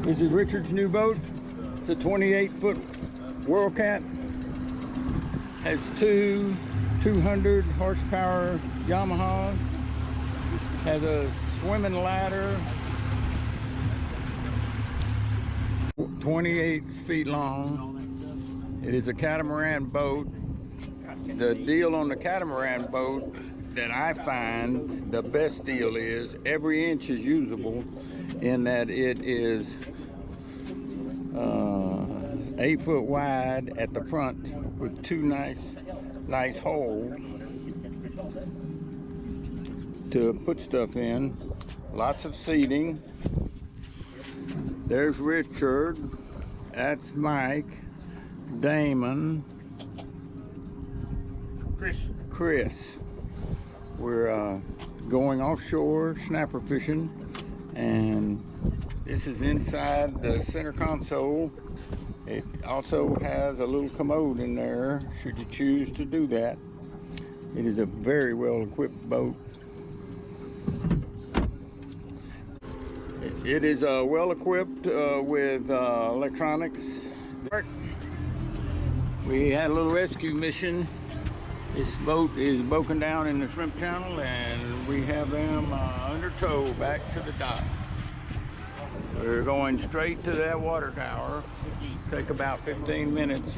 This is Richard's new boat. It's a 28-foot WorldCat. Has two 200 horsepower Yamahas. Has a swimming ladder. 28 feet long. It is a catamaran boat. The deal on the catamaran boat that I find the best deal is every inch is usable, in that it is 8 foot wide at the front with two nice holes to put stuff in. Lots of seating. There's Richard. That's Mike. Damon. Chris. We're going offshore snapper fishing, and this is inside the center console. It also has a little commode in there should you choose to do that. It is a very well equipped boat. It is well equipped with electronics. We had a little rescue mission. This boat is broken down in the shrimp channel, and we have them under tow back to the dock. We're going straight to that water tower. Take about 15 minutes.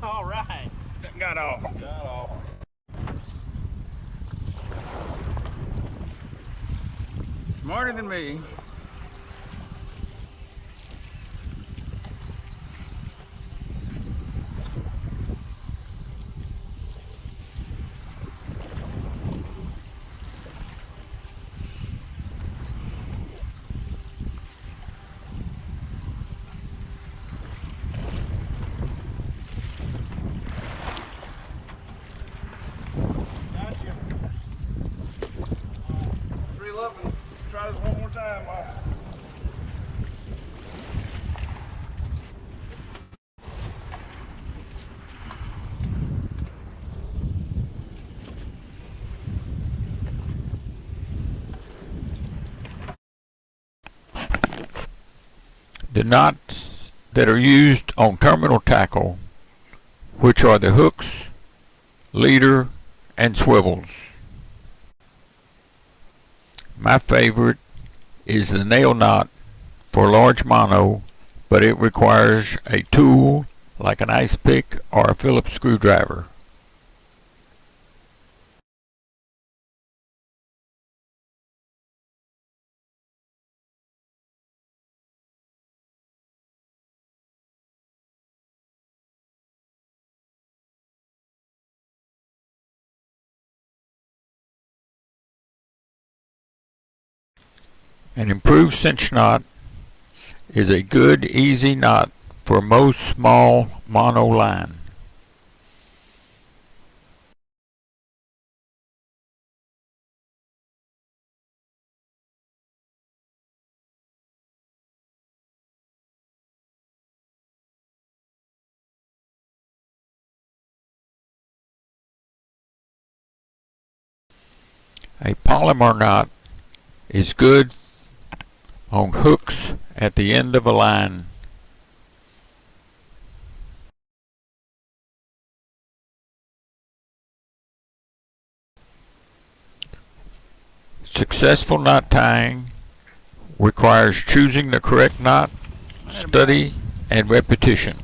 All right. Got off. Smarter than me. Try this one more time. The knots that are used on terminal tackle, which are the hooks, leader, and swivels. My favorite is the nail knot for large mono, but it requires a tool like an ice pick or a Phillips screwdriver. An improved cinch knot is a good, easy knot for most small mono line. A polymer knot is good on hooks at the end of a line. Successful knot tying requires choosing the correct knot study, and repetition.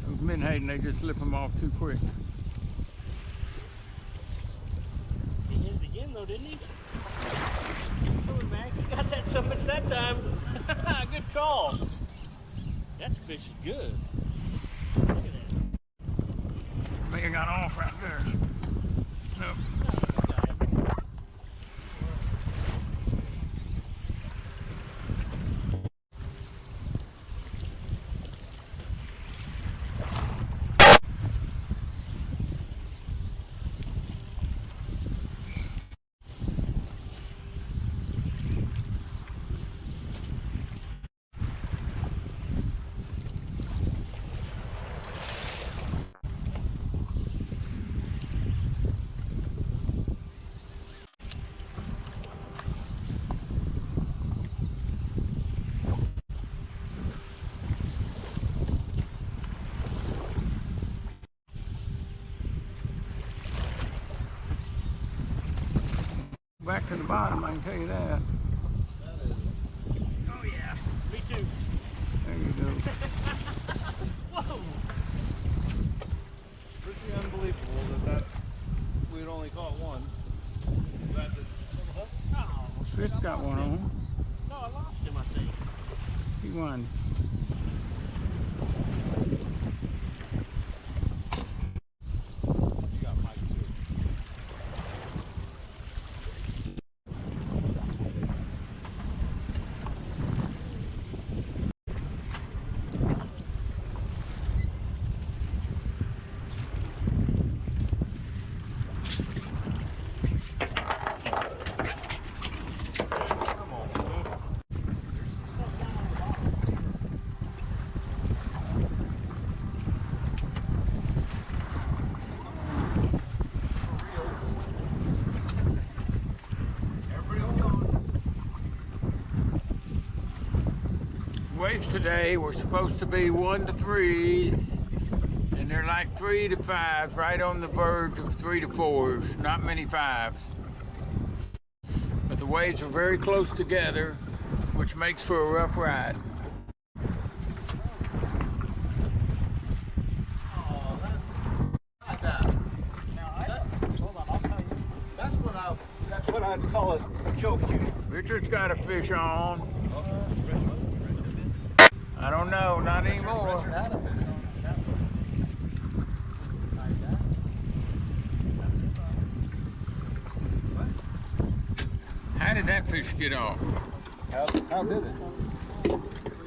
Those menhaden, they just slip them off too quick. He hit it again though, didn't he? Coming back. He got that so much that time. Good call. That fish is good. Look at that. May have got off right there. Nope. Back to the bottom, I can tell you that. Oh yeah. Me too. There you go. Whoa. Pretty unbelievable that we'd only caught one. Glad that Oh, Chris got one on. no, I lost him, I think. He won. you got Mike too. Come on, man. Waves today were supposed to be 1 to 3s, and they're like 3 to 5s, right on the verge of 3 to 4s. Not many 5s. But the waves are very close together, which makes for a rough ride. That's what I'd call it choke shooting. Richard's got a fish on. I don't know, not anymore. How did that fish get off? How did it?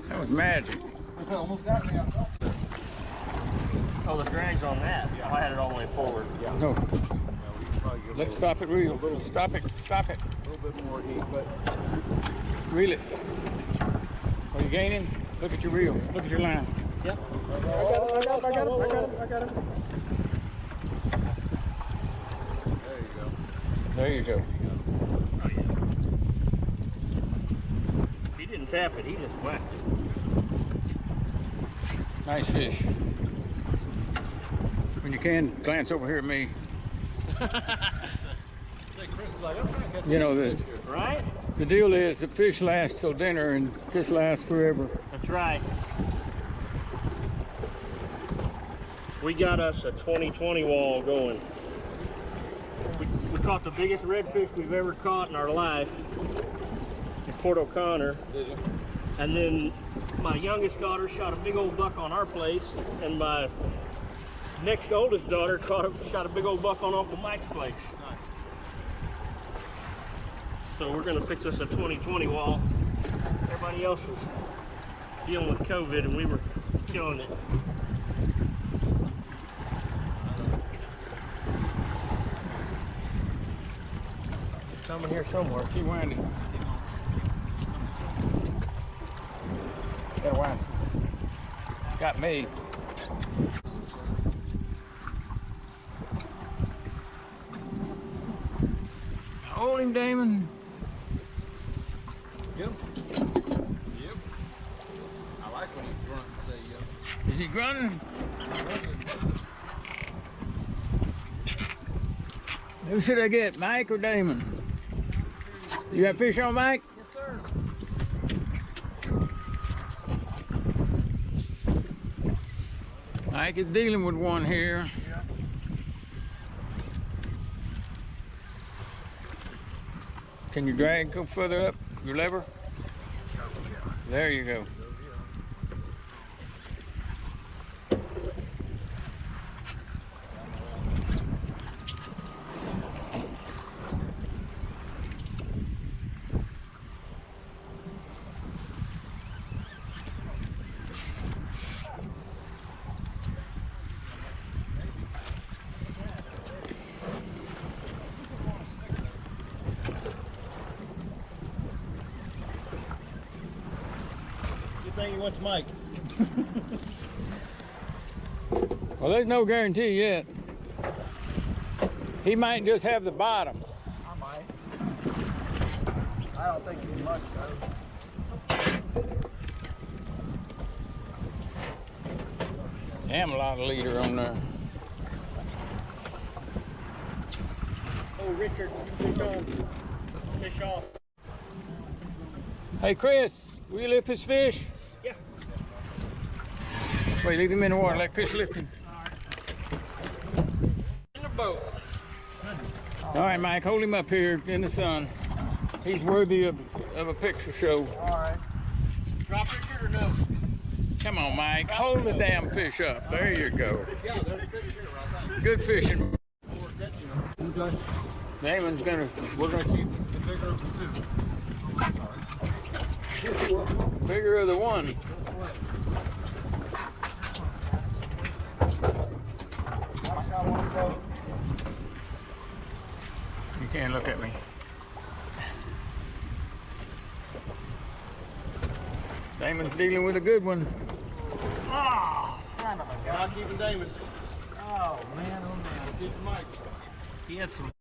That was magic. It almost got me. Oh, the drag's on that. I had it all the way forward. No, let's stop it reel. Stop it, stop it. A little bit more heat, but Reel it. Are you gaining? Look at your reel. Look at your line. Yep. I got it. There you go. Oh, yeah. He didn't tap it, he just whacked it. Nice fish. When you can, glance over here at me. Say Chris is like, I'm trying to catch You know, some fish here. Right? the deal is the fish last till dinner and this lasts forever. That's right. We got us a 2020 wall going. We caught the biggest redfish we've ever caught in our life in Port O'Connor. Did you? And then my youngest daughter shot a big old buck on our place, and my next oldest daughter shot a big old buck on Uncle Mike's place. Nice. So we're gonna fix us a 2020 wall. Everybody else was dealing with COVID, and we were killing it. Coming here somewhere. Keep winding. Gotta wind. Got me. Hold him, Damon. Yep. Yep. I like when he grunts. say yes. Is he grunting? Who should I get, Mike or Damon? You got fish on, Mike? Yes, sir. Mike is dealing with one here. Yeah. Can you drag, go further up, your lever? There you go. Good thing you went to Mike. Well, there's no guarantee yet. He might just have the bottom. I might. I don't think it's much though. Damn, a lot of leader on there. Oh, Richard, you fish on. Fish off. Hey, Chris, will you lift this fish? Yeah. Wait, leave him in the water. Let Chris lift him. In the boat. All right, Mike, hold him up here in the sun. He's worthy of a picture show. Alright. Drop Richard or no? Come on, Mike, hold the damn fish up. There you go. Yeah, there's a fish here right there. Good fishing. Or catching them. Okay. Damon's we're gonna keep The bigger of the two. bigger of the one. You can't look at me. Damon's dealing with a good one. Ah, son of a gun. Not keeping Damon's. Oh man, oh man. Keep Mike's. He had some